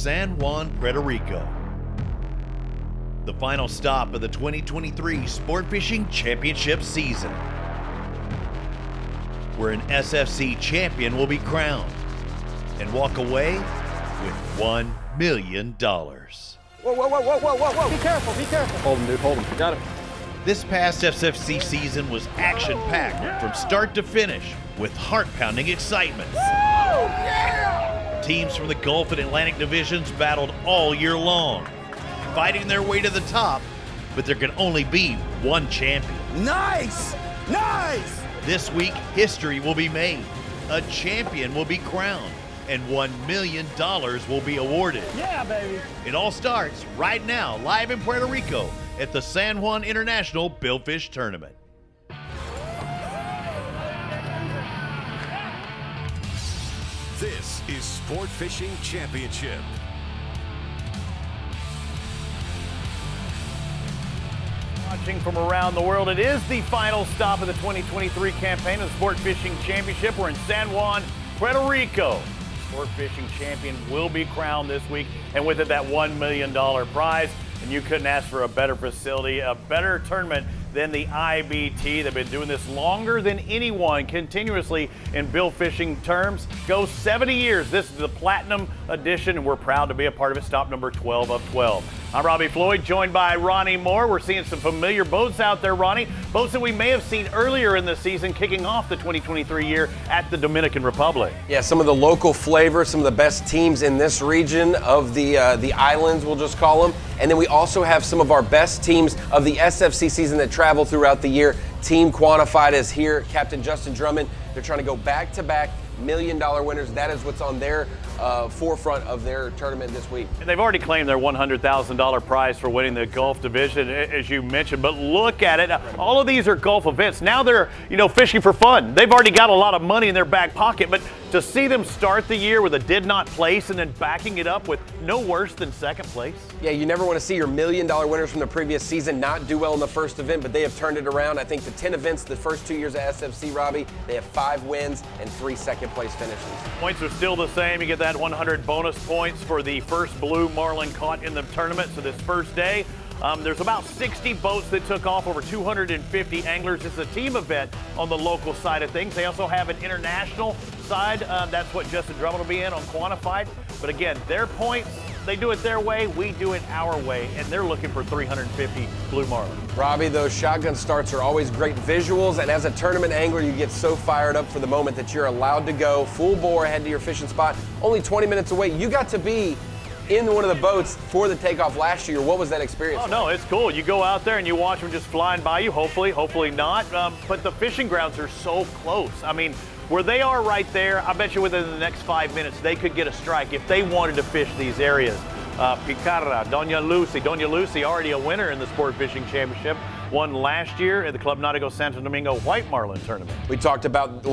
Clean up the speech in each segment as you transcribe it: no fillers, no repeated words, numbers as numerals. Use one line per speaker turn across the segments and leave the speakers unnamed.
San Juan, Puerto Rico. The final stop of the 2023 Sport Fishing Championship season, where an SFC champion will be crowned and walk away with $1 million.
Whoa, whoa, whoa, whoa, whoa, whoa. Be careful, be careful.
Hold him, dude, hold him. Got him.
This past SFC season was action-packed from start to finish with heart-pounding excitement. Teams from the Gulf and Atlantic divisions battled all year long, fighting their way to the top, but there can only be one champion.
Nice! Nice!
This week, history will be made. A champion will be crowned, and $1 million will be awarded.
Yeah, baby.
It all starts right now, live in Puerto Rico at the San Juan International Billfish Tournament.
This is Sport Fishing Championship.
Watching from around the world, it is the final stop of the 2023 campaign of the Sport Fishing Championship. We're in San Juan, Puerto Rico. Sport Fishing Champion will be crowned this week, and with it, that $1 million prize. And you couldn't ask for a better facility, a better tournament than the IBT. They've been doing this longer than anyone, continuously in bill fishing terms. Goes 70 years. This is the Platinum Edition, and we're proud to be a part of it. Stop number 12 of 12. I'm Robbie Floyd, joined by Ronnie Moore. We're seeing some familiar boats out there, Ronnie. Boats that we may have seen earlier in the season, kicking off the 2023 year at the Dominican Republic.
Yeah, some of the local flavors, some of the best teams in this region of the islands, we'll just call them. And then we also have some of our best teams of the SFC season that travel throughout the year. Team Quantified is here. Captain Justin Drummond. They're trying to go back-to-back $1 million winners. That is what's on their forefront of their tournament this week.
And they've already claimed their $100,000 prize for winning the Gulf Division, as you mentioned. But look at it. All of these are Gulf events. Now they're, fishing for fun. They've already got a lot of money in their back pocket. But to see them start the year with a did not place and then backing it up with no worse than second place.
Yeah, you never want to see your $1 million winners from the previous season not do well in the first event, but they have turned it around. I think the 10 events the first 2 years at SFC, Robbie, they have 5 wins and 3 second-place finishes.
Points are still the same. You get that 100 bonus points for the first blue marlin caught in the tournament. So this first day, there's about 60 boats that took off, over 250 anglers. It's a team event on the local side of things. They also have an international side. That's what Justin Drummond will be in on Quantified. But again, their points, they do it their way, we do it our way, and they're looking for 350 blue marlin.
Robbie, those shotgun starts are always great visuals, and as a tournament angler, you get so fired up for the moment that you're allowed to go full bore ahead to your fishing spot. Only 20 minutes away. You got to be in one of the boats for the takeoff last year. What was that experience?
Oh, no, it's cool. You go out there and you watch them just flying by you, hopefully not. But the fishing grounds are so close. I mean, where they are right there, I bet you within the next 5 minutes, they could get a strike if they wanted to fish these areas. Picarra, Doña Lucy, already a winner in the Sport Fishing Championship, won last year at the Club Nautico Santo Domingo White Marlin Tournament.
We'll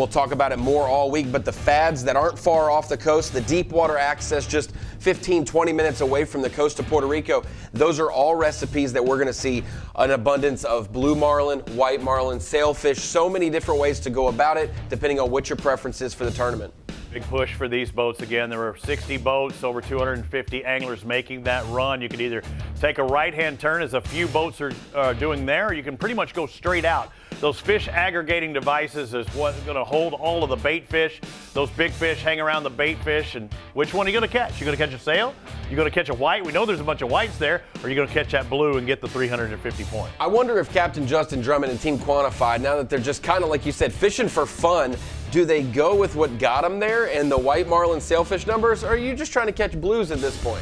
talk about it more all week, but the fads that aren't far off the coast, the deep water access just 15, 20 minutes away from the coast of Puerto Rico, those are all recipes that we're going to see an abundance of blue marlin, white marlin, sailfish, so many different ways to go about it, depending on what your preference is for the tournament.
Big push for these boats. Again, there were 60 boats, over 250 anglers making that run. You could either take a right-hand turn, as a few boats are doing there, or you can pretty much go straight out. Those fish aggregating devices is what's going to hold all of the bait fish. Those big fish hang around the bait fish, and which one are you going to catch? You going to catch a sail? You going to catch a white? We know there's a bunch of whites there. Or are you going to catch that blue and get the 350 points?
I wonder if Captain Justin Drummond and Team Quantified, now that they're just kind of, like you said, fishing for fun, do they go with what got them there and the white marlin sailfish numbers, or are you just trying to catch blues at this point?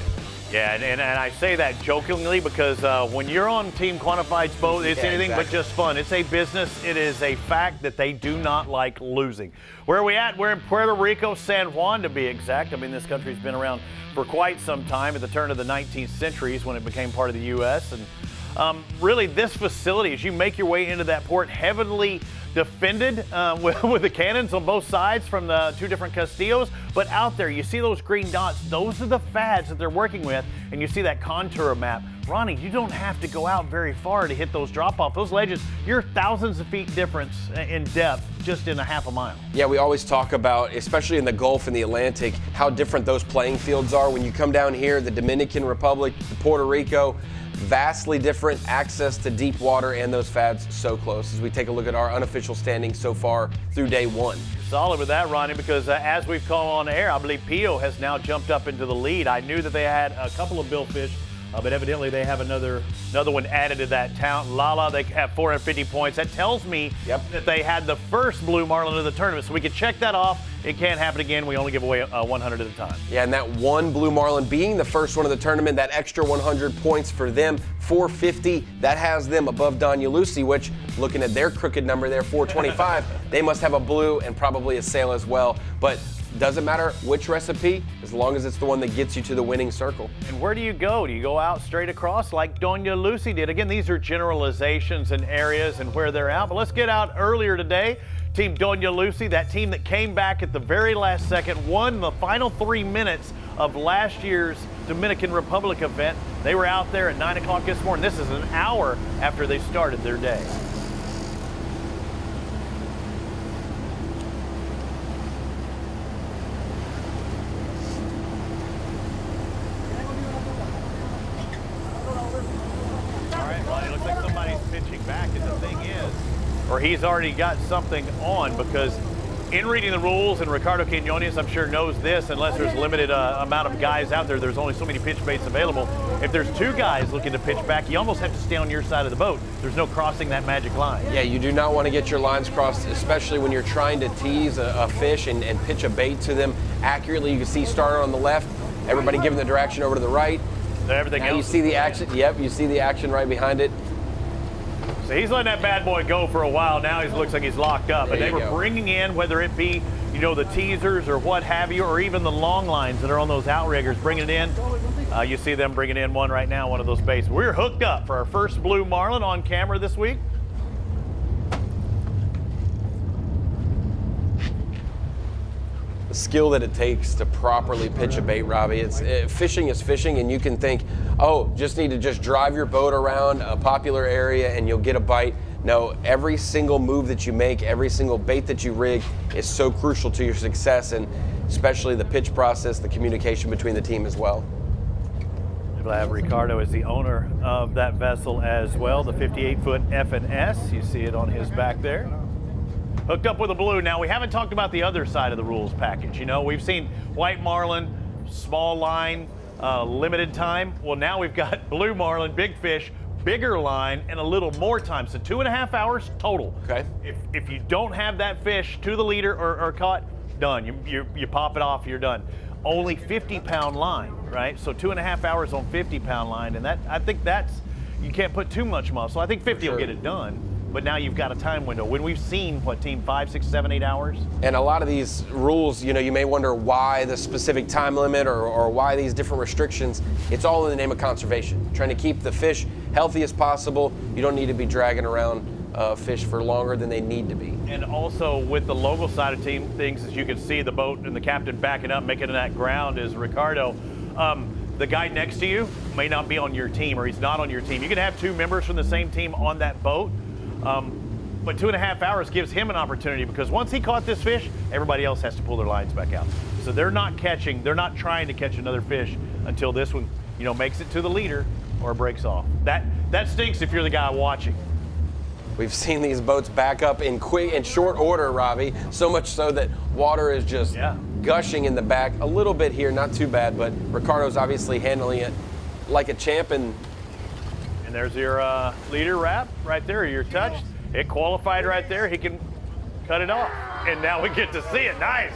Yeah, and I say that jokingly because when you're on Team Quantified's boat, it's anything but just fun. It's a business. It is a fact that they do not like losing. Where are we at? We're in Puerto Rico, San Juan to be exact. I mean, this country's been around for quite some time, at the turn of the 19th century when it became part of the U.S. And really, this facility, as you make your way into that port, heavily defended with the cannons on both sides from the two different Castillos. But out there, you see those green dots. Those are the fads that they're working with. And you see that contour map. Ronnie, you don't have to go out very far to hit those drop-off. Those ledges, you're thousands of feet difference in depth just in a half a mile.
Yeah, we always talk about, especially in the Gulf and the Atlantic, how different those playing fields are. When you come down here, the Dominican Republic, Puerto Rico, vastly different access to deep water and those fads so close as we take a look at our unofficial standings so far through day one.
Solid with that, Ronnie, because as we've called on air, I believe Pio has now jumped up into the lead. I knew that they had a couple of Billfish, but evidently they have another one added to that count. Lala, they have 450 points. That tells me that they had the first blue marlin of the tournament, so we can check that off. It can't happen again. We only give away 100 at a time.
Yeah, and that one blue marlin being the first one of the tournament, that extra 100 points for them, 450, that has them above Don Lucy, which, looking at their crooked number there, 425, they must have a blue and probably a sail as well. But doesn't matter which recipe, as long as it's the one that gets you to the winning circle.
And where do you go? Do you go out straight across like Doña Lucy did? Again, these are generalizations and areas and where they're out. But let's get out earlier today. Team Doña Lucy, that team that came back at the very last second, won the final 3 minutes of last year's Dominican Republic event. They were out there at 9 o'clock this morning. This is an hour after they started their day. Or he's already got something on, because in reading the rules, and Ricardo Quinones, I'm sure, knows this, unless there's a limited amount of guys out there, there's only so many pitch baits available. If there's two guys looking to pitch back, you almost have to stay on your side of the boat. There's no crossing that magic line.
Yeah, you do not want to get your lines crossed, especially when you're trying to tease a fish and pitch a bait to them accurately. You can see starter on the left, everybody giving the direction over to the right.
Everything
now
else.
You see the action. Yep, you see the action right behind it.
So he's letting that bad boy go for a while. Now he looks like he's locked up. But they were bringing in, whether it be, you know, the teasers or what have you, or even the long lines that are on those outriggers, bringing it in. You see them bringing in one right now, one of those baits. We're hooked up for our first blue marlin on camera this week.
The skill that it takes to properly pitch a bait, Robbie. Fishing is fishing, and you can think, oh, just need to just drive your boat around a popular area and you'll get a bite. No, every single move that you make, every single bait that you rig is so crucial to your success, and especially the pitch process, the communication between the team as well.
We'll have Ricardo as the owner of that vessel as well, the 58-foot F&S. You see it on his back there. Hooked up with a blue. Now, we haven't talked about the other side of the rules package. You know, we've seen white marlin, small line, limited time. Well, now we've got blue marlin, big fish, bigger line, and a little more time. So 2.5 hours total.
Okay.
If you don't have that fish to the leader or caught, done. You pop it off, you're done. Only 50-pound line, right? So 2.5 hours on 50-pound line, and that, I think that's, you can't put too much muscle. I think 50 will get it done. But now you've got a time window. When we've seen, what, team 5, 6, 7, 8 hours? And
a lot of these rules, you know, you may wonder why the specific time limit or why these different restrictions. It's all in the name of conservation. Trying to keep the fish healthy as possible. You don't need to be dragging around fish for longer than they need to be.
And also with the local side of things, as you can see, the boat and the captain backing up, making that ground is Ricardo. The guy next to you may not be on your team, or he's not on your team. You can have two members from the same team on that boat. But 2.5 hours gives him an opportunity, because once he caught this fish, everybody else has to pull their lines back out. So they're not trying to catch another fish until this one, you know, makes it to the leader or breaks off. That stinks if you're the guy watching.
We've seen these boats back up in short order, Robbie, so much so that water is just gushing in the back. A little bit here, not too bad, but Ricardo's obviously handling it like a champ. And
there's your leader wrap right there, your touch. It qualified right there. He can cut it off. And now we get to see it. Nice.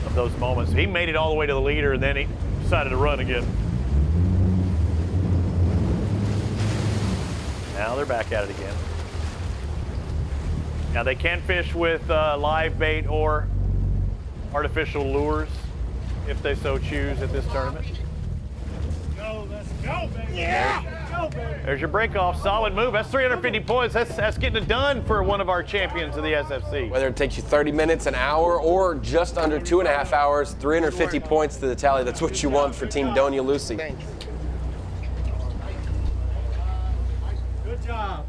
Of those moments. He made it all the way to the leader, and then he decided to run again. Now they're back at it again. Now they can fish with live bait or artificial lures if they so choose at this tournament.
No, that's
There's your break off. Solid move. That's 350 points. That's getting it done for one of our champions of the SFC.
Whether it takes you 30 minutes, an hour, or just under 2.5 hours, 350 points to the tally. That's what you want for Team Doña Lucy.
Thank you. Good job.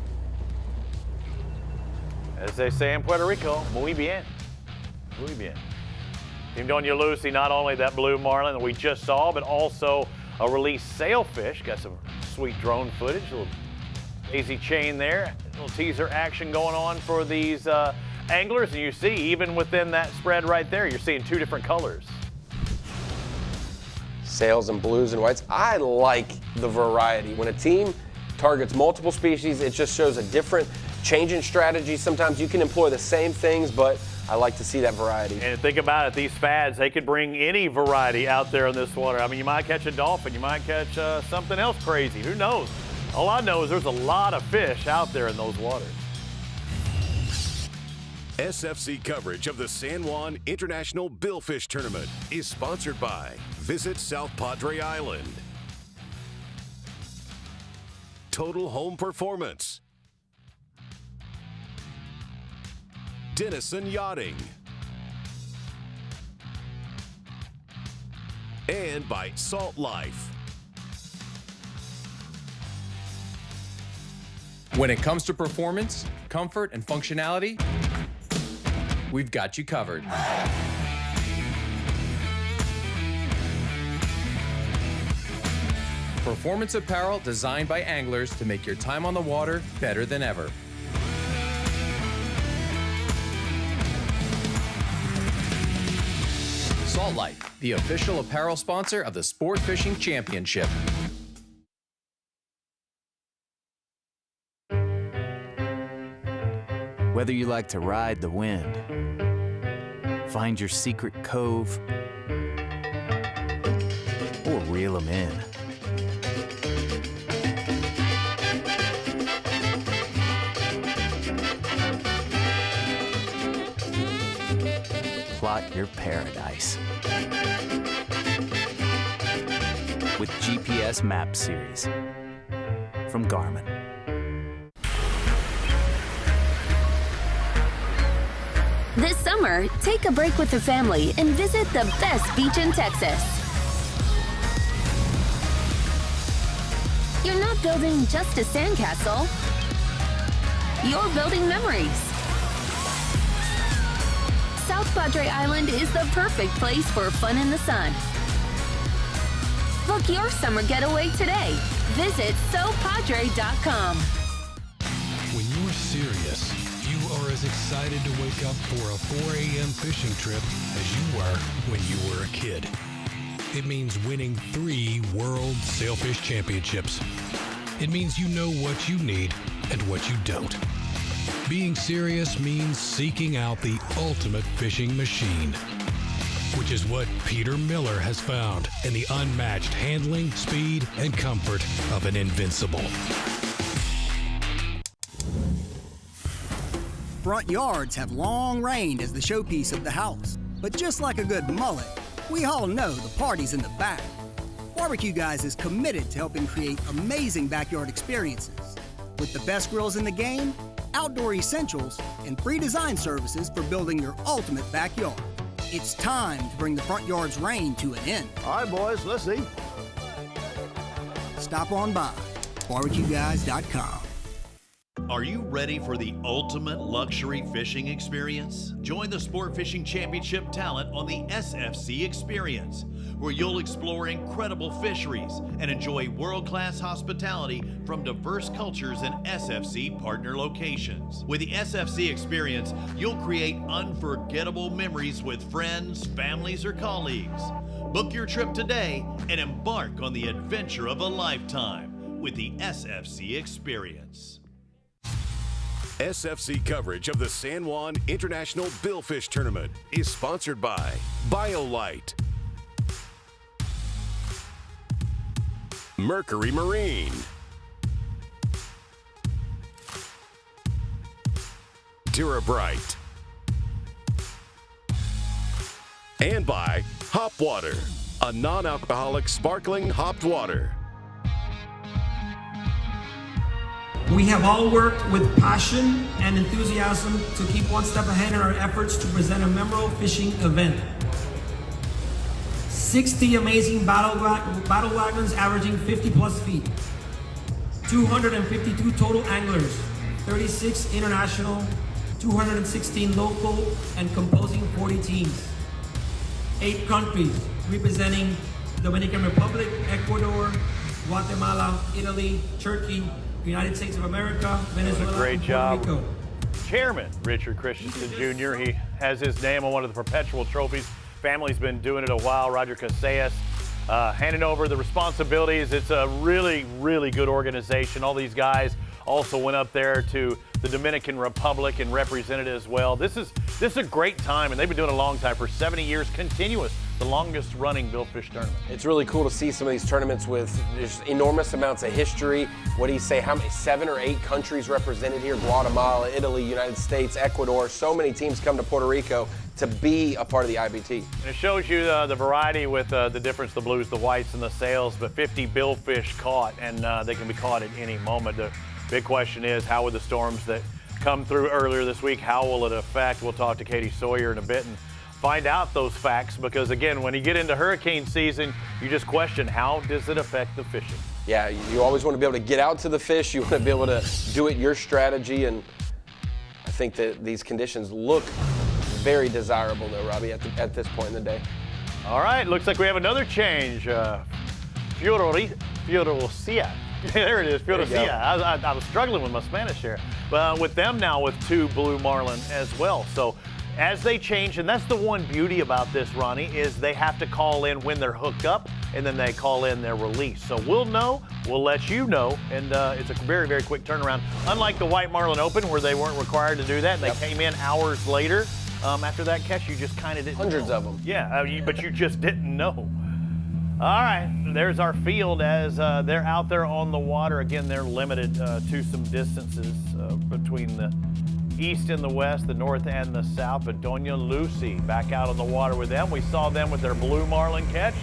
As they say in Puerto Rico, muy bien. Muy bien. Team Doña Lucy, not only that blue marlin that we just saw, but also a released sailfish. Got some sweet drone footage, a little daisy chain there, a little teaser action going on for these anglers. And you see, even within that spread right there, you're seeing two different colors.
Sails and blues and whites. I like the variety. When a team targets multiple species, it just shows a different change in strategy. Sometimes you can employ the same things, but I like to see that variety.
And think about it, these fads, they could bring any variety out there in this water. I mean, you might catch a dolphin, you might catch something else crazy. Who knows? All I know is there's a lot of fish out there in those waters.
SFC coverage of the San Juan International Billfish Tournament is sponsored by Visit South Padre Island, Total Home Performance, Denison Yachting, and by Salt Life.
When it comes to performance, comfort, and functionality, we've got you covered. Performance apparel designed by anglers to make your time on the water better than ever. Salt Life, the official apparel sponsor of the Sport Fishing Championship.
Whether you like to ride the wind, find your secret cove, or reel them in. Plot your paradise with GPS Map Series from Garmin.
This summer, take a break with the family and visit the best beach in Texas. You're not building just a sandcastle. You're building memories. South Padre Island is the perfect place for fun in the sun. Book your summer getaway today. Visit SoPadre.com.
When you're serious, you are as excited to wake up for a 4 a.m. fishing trip as you were when you were a kid. It means winning 3 World Sailfish Championships. It means you know what you need and what you don't. Being serious means seeking out the ultimate fishing machine, which is what Peter Miller has found in the unmatched handling, speed, and comfort of an Invincible.
Front yards have long reigned as the showpiece of the house. But just like a good mullet, we all know the party's in the back. Barbecue Guys is committed to helping create amazing backyard experiences. With the best grills in the game, outdoor essentials, and free design services for building your ultimate backyard. It's time to bring the front yard's reign to an end.
All right, boys, let's eat.
Stop on by, barbecueguys.com.
Are you ready for the ultimate luxury fishing experience? Join the Sport Fishing Championship talent on the SFC Experience, where you'll explore incredible fisheries and enjoy world-class hospitality from diverse cultures and SFC partner locations. With the SFC Experience, you'll create unforgettable memories with friends, families, or colleagues. Book your trip today and embark on the adventure of a lifetime with the SFC Experience.
SFC coverage of the San Juan International Billfish Tournament is sponsored by BioLite, Mercury Marine, Durabright, and by Hop Water, a non-alcoholic sparkling hopped water.
We have all worked with passion and enthusiasm to keep one step ahead in our efforts to present a memorable fishing event. 60 amazing battle wagons averaging 50 plus feet, 252 total anglers, 36 international, 216 local, and composing 40 teams. 8 countries representing Dominican Republic, Ecuador, Guatemala, Italy, Turkey, United States of America, Venezuela,
great
and
job.
Puerto Rico.
Chairman Richard Christensen Jr., he has his name on one of the perpetual trophies. Family's been doing it a while. Roger Casillas handing over the responsibilities. It's a really, really good organization. All these guys also went up there to the Dominican Republic and represented it as well. This is a great time, and they've been doing it a long time, for 70 years continuous, the longest running Billfish tournament.
It's really cool to see some of these tournaments with just enormous amounts of history. What do you say, how many, 7 or 8 countries represented here? Guatemala, Italy, United States, Ecuador. So many teams come to Puerto Rico to be a part of the IBT.
And it shows you the variety with the difference, the blues, the whites, and the sails, but 50 billfish caught, and they can be caught at any moment. The big question is, how will the storms that come through earlier this week, how will it affect? We'll talk to Katie Sawyer in a bit and find out those facts, because again, when you get into hurricane season, you just question, how does it affect the fishing?
Yeah, you always want to be able to get out to the fish. You want to be able to do it your strategy, and I think that these conditions look very desirable though, Robbie, at this point in the day.
All right, looks like we have another change. Fiorucia. There it is, Fiorucia. I was struggling with my Spanish here. But with them now with 2 blue marlin as well. So as they change, and that's the one beauty about this, Ronnie, is they have to call in when they're hooked up, and then they call in their release. So we'll know, we'll let you know, and it's a very, very quick turnaround. Unlike the White Marlin Open, where they weren't required to do that, and they came in hours later. After that catch, you just kind of didn't
Hundreds
know.
of them.
Yeah, but you just didn't know. All right, there's our field as they're out there on the water. Again, they're limited to some distances between the east and the west, the north and the south. But Doña Lucy back out on the water with them. We saw them with their blue marlin catch.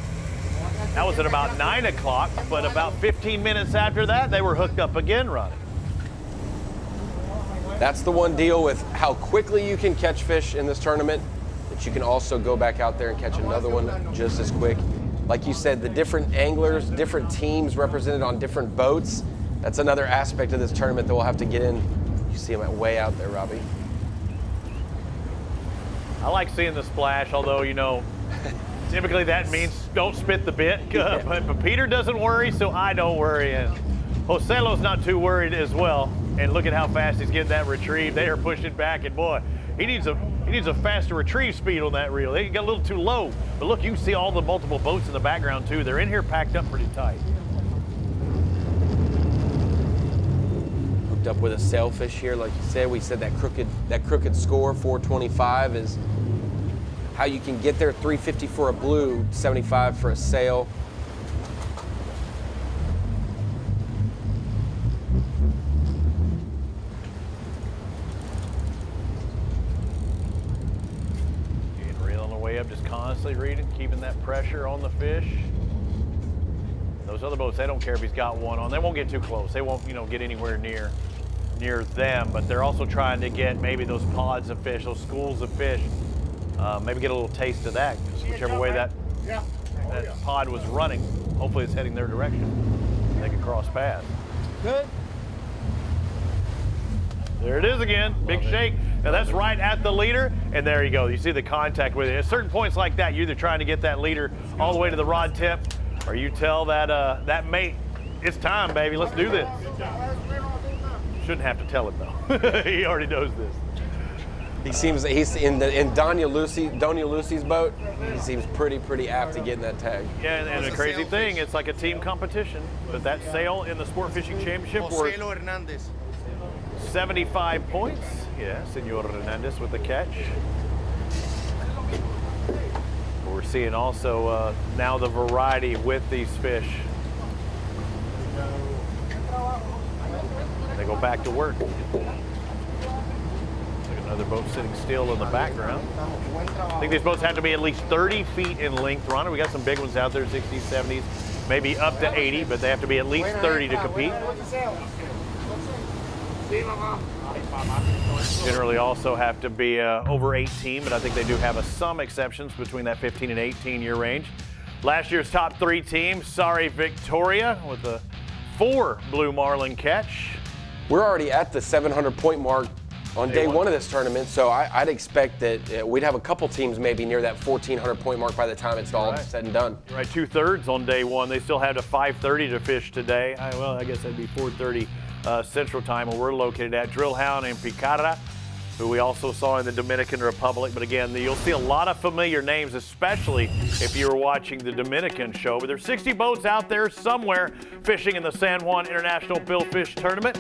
That was at about 9 o'clock, but about 15 minutes after that, they were hooked up again, Ronnie.
That's the one deal with how quickly you can catch fish in this tournament, that you can also go back out there and catch another one just as quick. Like you said, the different anglers, different teams represented on different boats. That's another aspect of this tournament that we'll have to get in. You see them way out there, Robbie.
I like seeing the splash, although, you know, typically that means don't spit the bit. But Peter doesn't worry, so I don't worry. And Joselo's not too worried as well. And look at how fast he's getting that retrieve. They are pushing back, and boy, he needs a faster retrieve speed on that reel. They got a little too low. But look, you can see all the multiple boats in the background too. They're in here packed up pretty tight.
Hooked up with a sailfish here, like you said. We said that crooked score, 425, is how you can get there. 350 for a blue, 75 for a sail.
Up, just constantly reading, keeping that pressure on the fish. Those other boats, they don't care if he's got one on. They won't get too close. They won't, get anywhere near them. But they're also trying to get maybe those pods of fish, those schools of fish. Maybe get a little taste of that. Whichever way that pod was running, hopefully it's heading their direction. They can cross paths.
Good.
There it is again, big shake. Now that's right at the leader, and there you go. You see the contact with it. At certain points like that, you're either trying to get that leader all the way to the rod tip, or you tell that mate, it's time, baby, let's do this. Shouldn't have to tell him though. He already knows this.
He seems, he's in Doña Lucy's boat. He seems pretty apt to getting that tag.
Yeah, and the crazy thing, it's like a team competition, but that sail in the Sport Fishing Championship were 75 points. Yeah, Senor Hernandez with the catch. We're seeing also now the variety with these fish. They go back to work. Look at another boat sitting still in the background. I think these boats have to be at least 30 feet in length, Ronnie. We got some big ones out there, 60s, 70s, maybe up to 80, but they have to be at least 30 to compete. Generally also have to be over 18, but I think they do have some exceptions between that 15 and 18-year range. Last year's top 3 team, Sorry Victoria, with a 4 Blue Marlin catch.
We're already at the 700-point mark on day one of this tournament, so I'd expect that we'd have a couple teams maybe near that 1,400-point mark by the time it's all said and done.
Right, 2/3 on day one. They still have to 5:30 to fish today. Well, I guess that'd be 4:30 Central Time, where we're located at. Drillhound and Picara, who we also saw in the Dominican Republic. But again, you'll see a lot of familiar names, especially if you were watching the Dominican show. But there's 60 boats out there somewhere fishing in the San Juan International Billfish Tournament.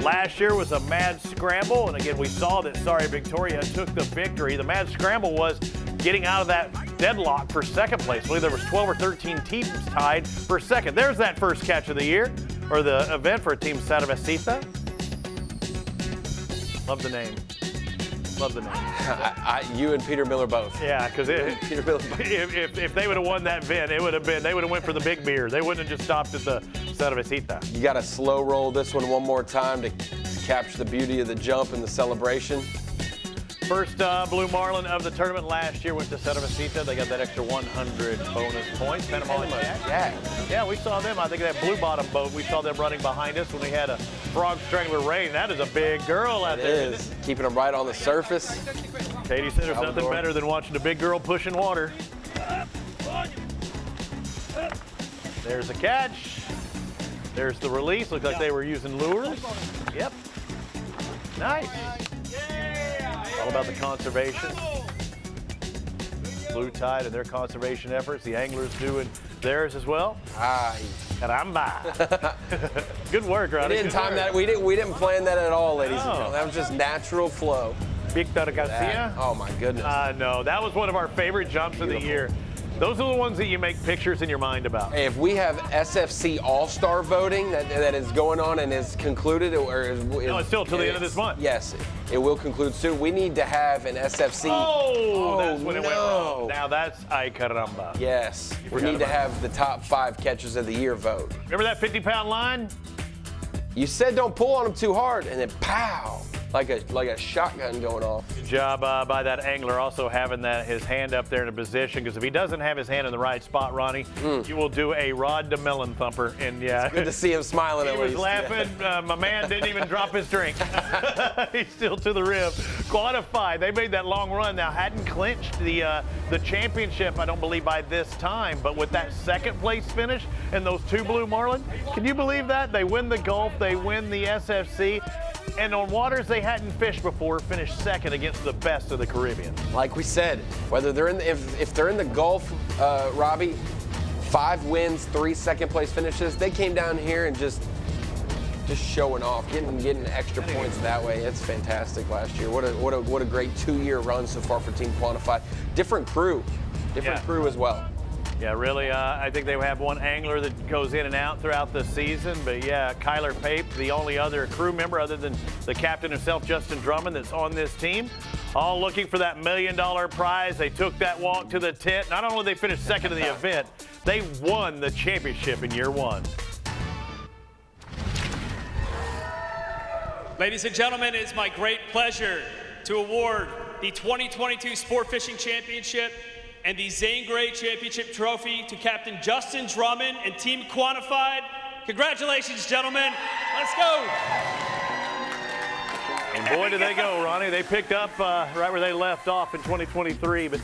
Last year was a mad scramble, and again, we saw that Sorry Victoria took the victory. The mad scramble was getting out of that deadlock for second place. I believe there was 12 or 13 teams tied for second. There's that first catch of the year, or the event for Team Cervecita. Love the name. Love the name.
You and Peter Miller both.
Yeah, because if they would have won that event, they would have went for the big beer. They wouldn't have just stopped at the Cervecita.
You got to slow roll this one more time to capture the beauty of the jump and the celebration.
First Blue Marlin of the tournament last year went to Cervecita. They got that extra 100 bonus points. Panama Jack. Yeah, we saw them. I think that blue bottom boat, we saw them running behind us when we had a frog strangler rain. That is a big girl out there.
It is. Keeping them right on the surface.
Katie said there's nothing better than watching a big girl pushing water. There's a catch. There's the release. Looks like they were using lures. Yep. Nice. All about the conservation. Blue Tide and their conservation efforts. The anglers doing theirs as well. Caramba. Good work, Ronnie.
We didn't time that. We didn't plan that at all, ladies and gentlemen. That was just natural flow.
Victor Garcia.
Oh my goodness.
No, that was one of our favorite jumps of the year. Those are the ones that you make pictures in your mind about.
Hey, if we have SFC All-Star voting that is going on and is concluded, or
it's still till the end of this month.
Yes, it will conclude soon. We need to have an SFC.
That's when it went wrong. Now that's ay caramba.
Yes, we need to have the top 5 catches of the year vote.
Remember that 50-pound line?
You said don't pull on them too hard, and then pow. Like a shotgun going off.
Good job by that angler, also having his hand up there in a position, because if he doesn't have his hand in the right spot, Ronnie, you will do a rod to melon thumper. And yeah,
it's good to see him smiling at least.
He was laughing. My man didn't even drop his drink. He's still to the rim. Qualified. They made that long run. Now hadn't clinched the championship, I don't believe, by this time. But with that second place finish and those 2 Blue Marlin, can you believe that? They win the Gulf. They win the SFC. And on waters they hadn't fished before, finished second against the best of the Caribbean.
Like we said, whether they're in if they're in the Gulf, Robbie, 5 wins, 3 second-place finishes. They came down here and just showing off, getting extra points that way. It's fantastic last year. What a great 2-year run so far for Team Quantified. Different crew as well.
Yeah, really, I think they have one angler that goes in and out throughout the season. But yeah, Kyler Pape, the only other crew member other than the captain himself, Justin Drummond, that's on this team. All looking for that $1 million prize. They took that walk to the tent. Not only did they finish second in the event, they won the championship in year 1.
Ladies and gentlemen, it is my great pleasure to award the 2022 Sport Fishing Championship and the Zane Gray Championship Trophy to Captain Justin Drummond and Team Quantified. Congratulations, gentlemen. Let's go.
And boy, did they go, Ronnie. They picked up right where they left off in 2023. But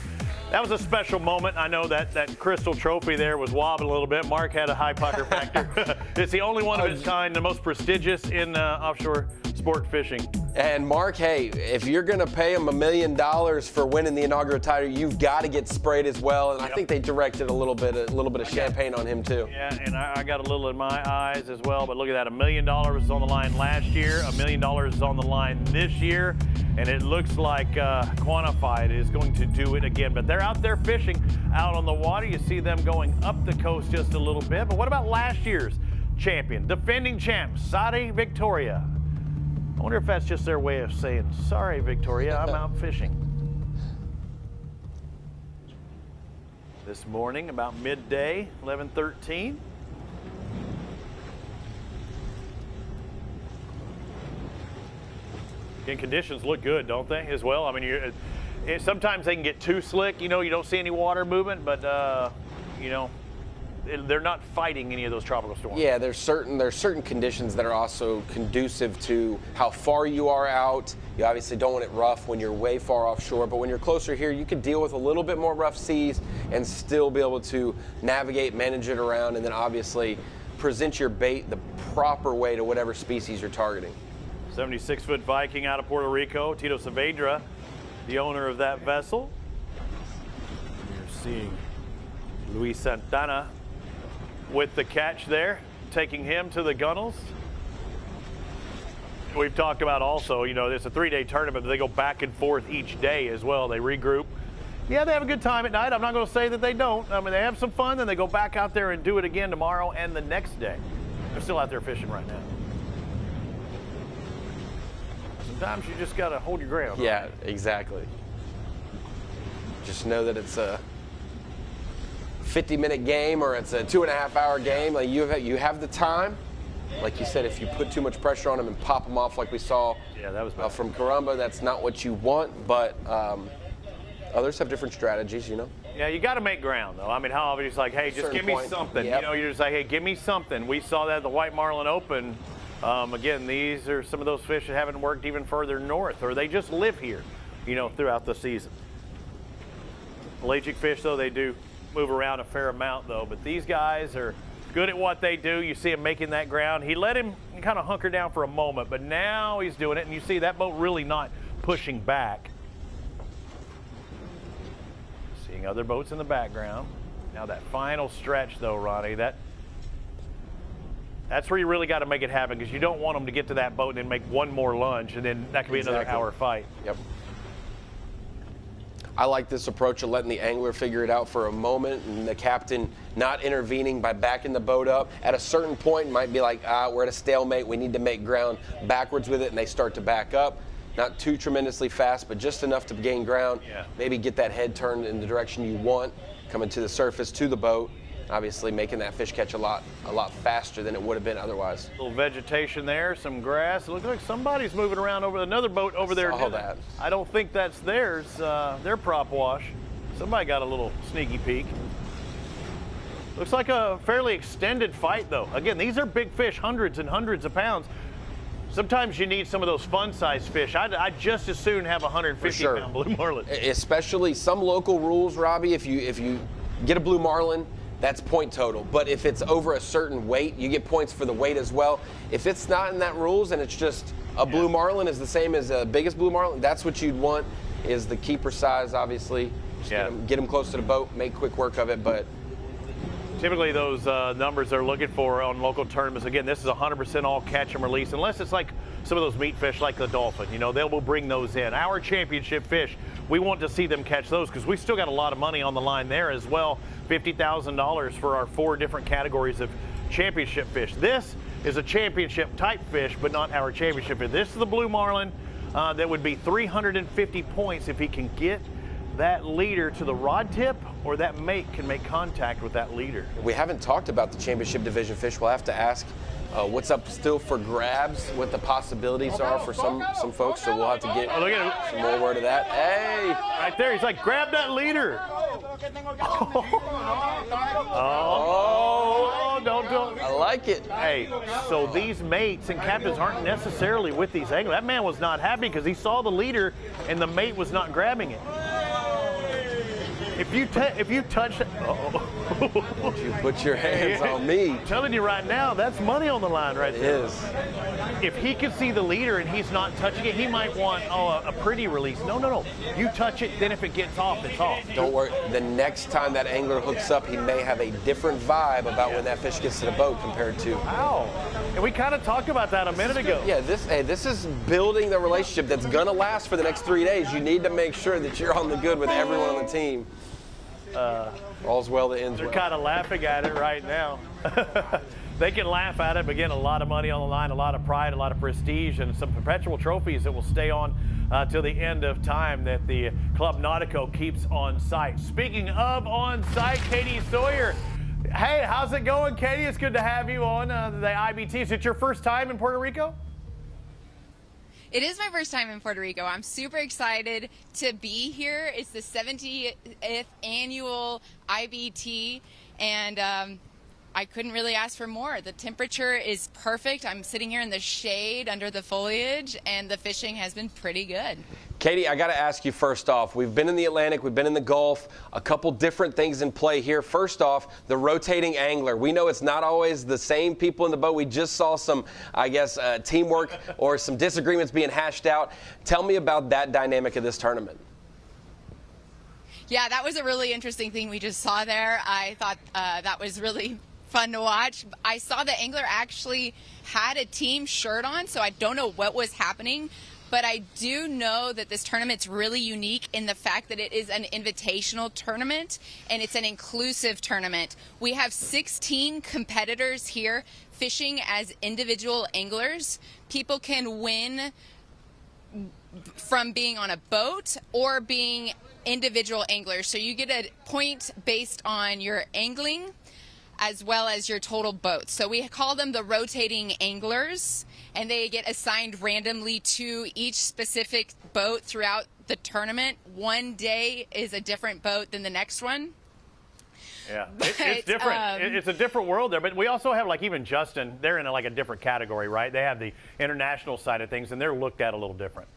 that was a special moment. I know that crystal trophy there was wobbling a little bit. Mark had a high pucker factor. It's the only one of its kind, the most prestigious in offshore sport fishing.
And Mark, hey, if you're going to pay him $1 million for winning the inaugural title, you've got to get sprayed as well. And I think they directed a little bit of champagne on him too.
Yeah, and I got a little in my eyes as well. But look at that, $1 million was on the line last year, $1 million is on the line this year, and it looks like Quantified is going to do it again. But they're out there fishing out on the water. You see them going up the coast just a little bit. But what about last year's champion, defending champ, Sorry Victoria? I wonder if that's just their way of saying, sorry, Victoria, I'm out fishing. This morning, about midday, 11:13. Again, conditions look good, don't they, as well? I mean, sometimes they can get too slick. You know, you don't see any water movement, but, you know, they're not fighting any of those tropical storms.
Yeah, there's certain conditions that are also conducive to how far you are out. You obviously don't want it rough when you're way far offshore, but when you're closer here, you can deal with a little bit more rough seas and still be able to navigate, manage it around, and then obviously present your bait the proper way to whatever species you're targeting.
76-foot Viking out of Puerto Rico, Tito Saavedra, the owner of that vessel. You're seeing Luis Santana with the catch there, taking him to the gunnels. We've talked about also, you know, it's a 3-day tournament, but they go back and forth each day as well. They regroup. Yeah, they have a good time at night. I'm not going to say that they don't. I mean, they have some fun, then they go back out there and do it again tomorrow and the next day. They're still out there fishing right now. Sometimes you just got to hold your ground.
Yeah,
right?
exactly. Just know that it's a 50-minute game or it's a 2.5-hour game. Like you have the time. Like you said, if you put too much pressure on them and pop them off like we saw
that was
from Caramba, that's not what you want. But others have different strategies, you know.
Yeah, you got to make ground, though. I mean, how often it's like, hey, just give me something.
Yep.
You know, you're just like, hey, give me something. We saw that at the White Marlin Open. Again, these are some of those fish that haven't worked even further north, or they just live here, you know, throughout the season. Pelagic fish, though, they do move around a fair amount, though. But these guys are good at what they do. You see him making that ground. He let him kind of hunker down for a moment, but now he's doing it, and you see that boat really not pushing back. Seeing other boats in the background. Now that final stretch, though, Ronnie, that's where you really got to make it happen, because you don't want them to get to that boat and then make one more lunge, and then that could be another hour fight.
Yep. I like this approach of letting the angler figure it out for a moment and the captain not intervening by backing the boat up. At a certain point, it might be like, we're at a stalemate, we need to make ground backwards with it, and they start to back up. Not too tremendously fast, but just enough to gain ground.
Yeah.
Maybe get that head turned in the direction you want, coming to the surface, to the boat. Obviously making that fish catch a lot faster than it would have been otherwise.
A little vegetation there, some grass. It looks like somebody's moving around over another boat over there.
Saw that.
I don't think that's theirs, their prop wash. Somebody got a little sneaky peek. Looks like a fairly extended fight, though. Again, these are big fish, hundreds and hundreds of pounds. Sometimes you need some of those fun-sized fish. I'd just as soon have a 150-pound blue marlin.
Especially some local rules, Robbie. If you get a blue marlin, that's point total. But if it's over a certain weight, you get points for the weight as well. If it's not in that rules and it's just a blue marlin is the same as the biggest blue marlin, that's what you'd want, is the keeper size, obviously. Just get them close to the boat, make quick work of it. But
typically those numbers they're looking for on local tournaments, again, this is 100% all catch and release, unless it's like some of those meat fish like the dolphin. You know, they will bring those in. Our championship fish, we want to see them catch those, because we still got a lot of money on the line there as well. $50,000 for our 4 different categories of championship fish. This is a championship type fish, but not our championship fish. This is the blue marlin. That would be 350 points if he can get that leader to the rod tip, or that mate can make contact with that leader.
We haven't talked about the championship division fish. We'll have to ask what's up still for grabs, what the possibilities are for some folks, so we'll have to get some more word of that. Hey!
Right there, he's like, grab that leader. Don't.
I like it.
Hey, so these mates and captains aren't necessarily with these anglers. That man was not happy because he saw the leader and the mate was not grabbing it. If you touch it,
you put your hands on me.
I'm telling you right now, that's money on the line right there.
It is.
If he can see the leader and he's not touching it, he might want a pretty release. No. You touch it, then if it gets off, it's off.
Don't worry. The next time that angler hooks up, he may have a different vibe about when that fish gets to the boat compared to.
Wow. And we kind of talked about that a minute ago.
Yeah, this is building the relationship that's going to last for the next 3 days. You need to make sure that you're on the good with everyone on the team. All's well that ends well.
They're kind of laughing at it right now. They can laugh at it, but again, a lot of money on the line, a lot of pride, a lot of prestige, and some perpetual trophies that will stay on till the end of time that the Club Nautico keeps on site. Speaking of on site, Katie Sawyer. Hey, how's it going, Katie? It's good to have you on the IBT. Is it your first time in Puerto Rico?
It is my first time in Puerto Rico. I'm super excited to be here. It's the 70th annual IBT, and I couldn't really ask for more. The temperature is perfect. I'm sitting here in the shade under the foliage, and the fishing has been pretty good.
Katie, I got to ask you first off, we've been in the Atlantic, we've been in the Gulf, a couple different things in play here. First off, the rotating angler. We know it's not always the same people in the boat. We just saw some, I guess, teamwork or some disagreements being hashed out. Tell me about that dynamic of this tournament.
Yeah, that was a really interesting thing we just saw there. I thought that was really fun to watch. I saw the angler actually had a team shirt on, so I don't know what was happening. But I do know that this tournament's really unique in the fact that it is an invitational tournament and it's an inclusive tournament. We have 16 competitors here fishing as individual anglers. People can win from being on a boat or being individual anglers. So you get a point based on your angling as well as your total boat. So we call them the rotating anglers, and they get assigned randomly to each specific boat throughout the tournament. One day is a different boat than the next one.
Yeah, it's different. It's a different world there. But we also have, like, even Justin, they're in a different category, right? They have the international side of things, and they're looked at a little different.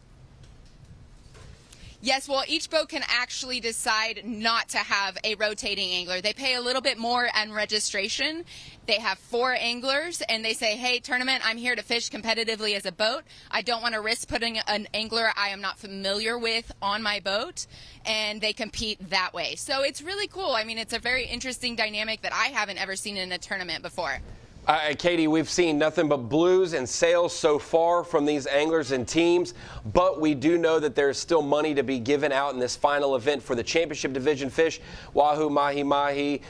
Yes, well, each boat can actually decide not to have a rotating angler. They pay a little bit more on registration. They have 4 anglers, and they say, hey, tournament, I'm here to fish competitively as a boat. I don't want to risk putting an angler I am not familiar with on my boat, and they compete that way. So it's really cool. I mean, it's a very interesting dynamic that I haven't ever seen in a tournament before.
Katie, we've seen nothing but blues and sales so far from these anglers and teams, but we do know that there's still money to be given out in this final event for the championship division fish, wahoo, mahi-mahi,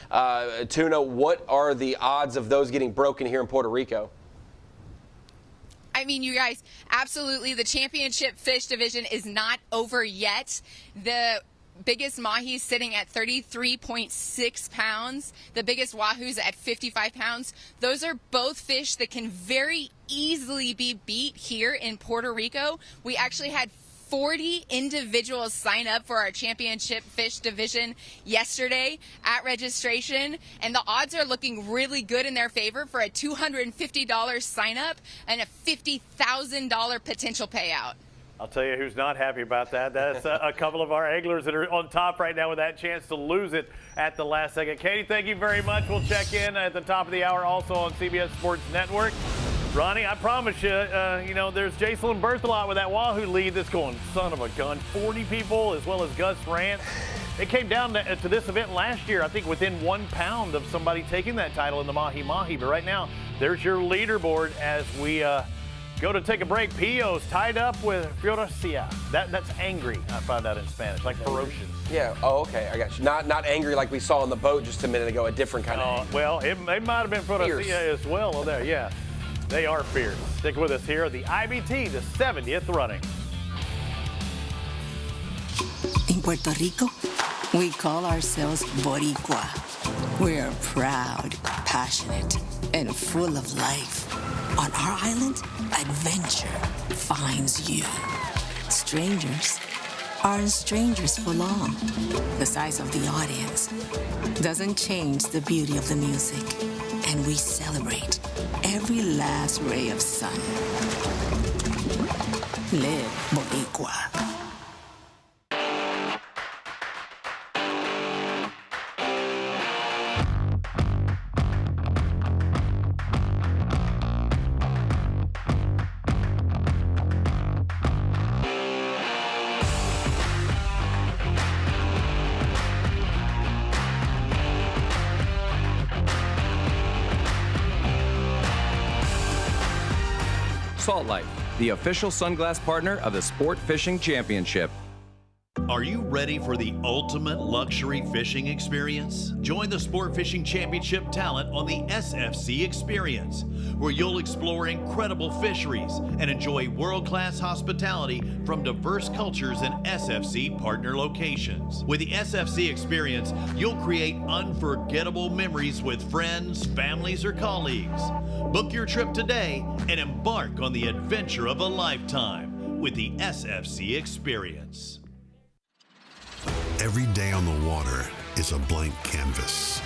tuna. What are the odds of those getting broken here in Puerto Rico?
I mean, you guys, absolutely, the championship fish division is not over yet. The biggest mahi sitting at 33.6 pounds. The biggest wahoos at 55 pounds. Those are both fish that can very easily be beat here in Puerto Rico. We actually had 40 individuals sign up for our championship fish division yesterday at registration, and the odds are looking really good in their favor for a $250 sign up and a $50,000 potential payout.
I'll tell you who's not happy about that. That's a couple of our anglers that are on top right now with that chance to lose it at the last second. Katie, thank you very much. We'll check in at the top of the hour also on CBS Sports Network. Ronnie, I promise you, there's Jason Berthelot with that Wahoo lead that's going, son of a gun, 40 people as well as Gus Rance. It came down to this event last year, I think within 1 pound of somebody taking that title in the mahi-mahi. But right now, there's your leaderboard as we go to take a break. Pio's tied up with Fioracia. That's angry, I found out in Spanish, like ferocious.
Yeah, oh, okay, I got you. Not angry like we saw on the boat just a minute ago, a different kind of angry.
Well, it might have been Fioracia as well. Oh, there, yeah. They are fierce. Stick with us here at the IBT, the 70th running.
In Puerto Rico, we call ourselves Boricua. We're proud, passionate, and full of life. On our island, adventure finds you. Strangers aren't strangers for long. The size of the audience doesn't change the beauty of the music, and we celebrate every last ray of sun. Live Boricua.
Salt Life, the official sunglass partner of the Sport Fishing Championship.
Are you ready for the ultimate luxury fishing experience? Join the Sport Fishing Championship talent on the SFC Experience, where you'll explore incredible fisheries and enjoy world-class hospitality from diverse cultures and SFC partner locations. With the SFC Experience, you'll create unforgettable memories with friends, families, or colleagues. Book your trip today and embark on the adventure of a lifetime. with the SFC Experience.
Every day on the water is a blank canvas.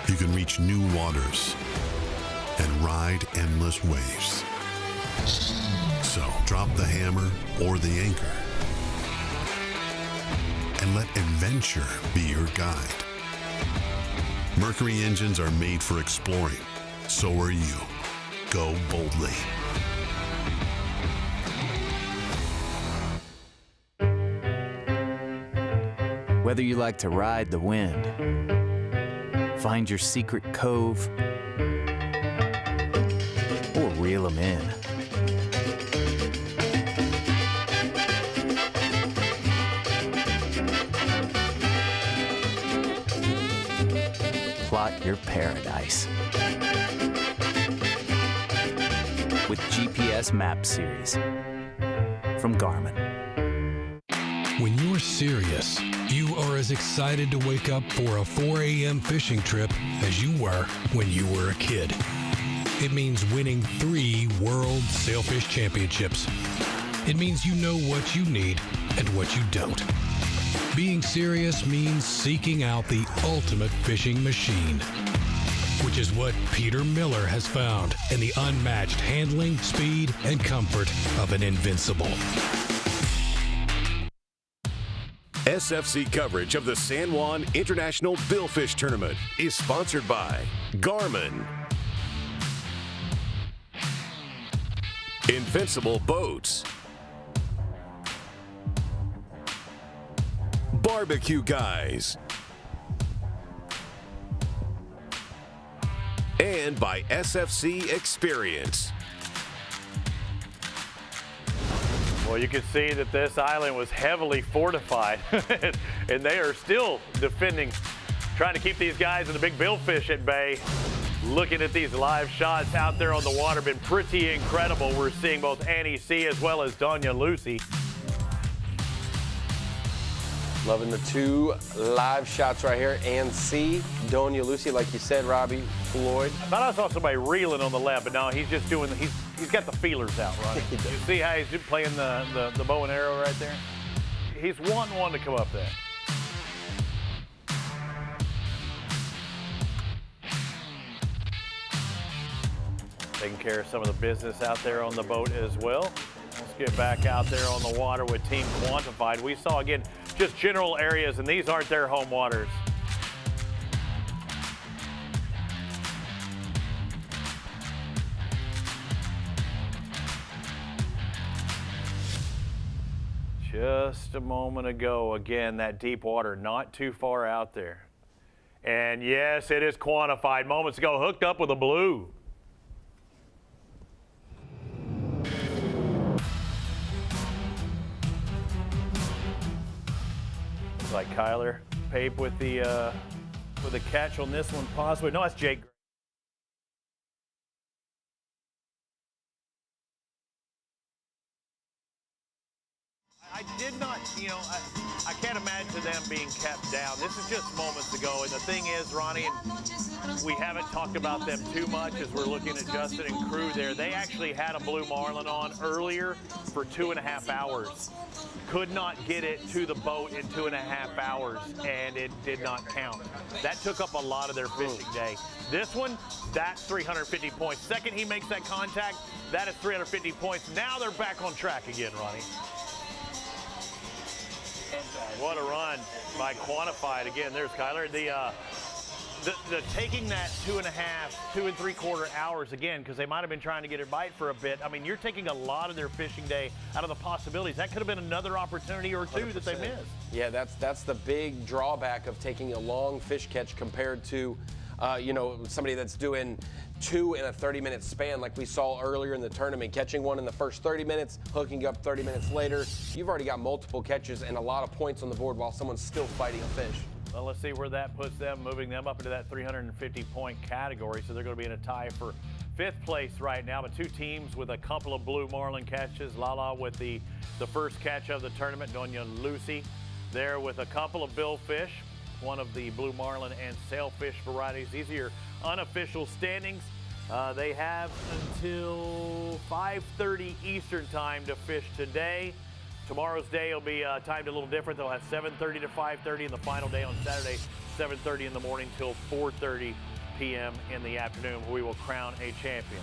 You can reach new waters and ride endless waves. So drop the hammer or the anchor and let adventure be your guide. Mercury engines are made for exploring. So are you. Go boldly.
Whether you like to ride the wind, find your secret cove, or reel them in. Plot your paradise with GPS Map Series from Garmin.
When you're serious, you are as excited to wake up for a 4 a.m. fishing trip as you were when you were a kid. It means winning 3 World Sailfish Championships. It means you know what you need and what you don't. Being serious means seeking out the ultimate fishing machine, which is what Peter Miller has found in the unmatched handling, speed, and comfort of an Invincible.
SFC coverage of the San Juan International Billfish Tournament is sponsored by Garmin, Invincible Boats, Barbecue Guys, and by SFC Experience.
Well, you can see that this island was heavily fortified, and they are still defending, trying to keep these guys in the big billfish at bay. Looking at these live shots out there on the water, been pretty incredible. We're seeing both Annie C as well as Doña Lucy.
Loving the 2 live shots right here. And C, Doña Lucy, like you said, Robbie, Floyd.
I thought I saw somebody reeling on the left, but no, he's just doing, he's got the feelers out, Ronnie. You see how he's playing the bow and arrow right there? He's wanting one to come up there. Taking care of some of the business out there on the boat as well. Let's get back out there on the water with Team Quantified. We saw, again, just general areas, and these aren't their home waters. Just a moment ago, again, that deep water, not too far out there. And yes, it is Quantified. Moments ago, hooked up with a blue. Like Kyler Pape with the catch on this one, possibly. No, that's Jake. I did not, I can't imagine them being kept down. This is just moments ago. And the thing is, Ronnie, and we haven't talked about them too much as we're looking at Justin and crew there. They actually had a blue marlin on earlier for 2.5 hours. Could not get it to the boat in 2.5 hours, and it did not count. That took up a lot of their fishing day. This one, that's 350 points. Second he makes that contact, that is 350 points. Now they're back on track again, Ronnie. What a run by Quantified. Again, there's Kyler. The taking that 2 3/4 hours again, because they might have been trying to get it bite for a bit. I mean, you're taking a lot of their fishing day out of the possibilities. That could have been another opportunity or two 100%. That they missed. Yeah, that's the big drawback of taking a long fish catch compared to, somebody that's doing 2 in a 30-minute span like we saw earlier in the tournament, catching one in the first 30 minutes, hooking up 30 minutes later. You've already got multiple catches and a lot of points on the board while someone's still fighting a fish. Well, let's see where that puts them, moving them up into that 350-point category. So they're going to be in a tie for 5th place right now. But 2 teams with a couple of blue marlin catches. Lala with the first catch of the tournament. Doña Lucy there with a couple of billfish, one of the blue marlin and sailfish varieties. These are your unofficial standings. They have until 5:30 Eastern time to fish today. Tomorrow's day will be timed a little different. They'll have 7:30 to 5:30, and the final day on Saturday, 7:30 in the morning till 4:30 p.m. in the afternoon, where we will crown a champion.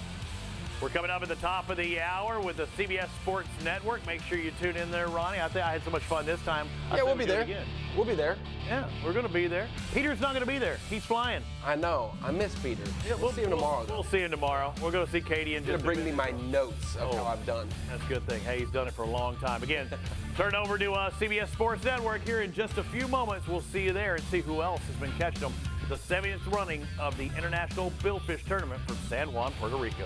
We're coming up at the top of the hour with the CBS Sports Network. Make sure you tune in there, Ronnie. I think I had so much fun this time.
Yeah, we'll be there. We'll be there.
Yeah, we're going to be there. Peter's not going to be there. He's flying.
I know. I miss Peter. Yeah, we'll see him tomorrow.
We'll see him tomorrow. We're going to see Katie in just a minute.
He's going to bring me my notes of how I've done.
That's a good thing. Hey, he's done it for a long time. Again, turn over to CBS Sports Network here in just a few moments. We'll see you there and see who else has been catching them. The 70th running of the International Billfish Tournament from San Juan, Puerto Rico.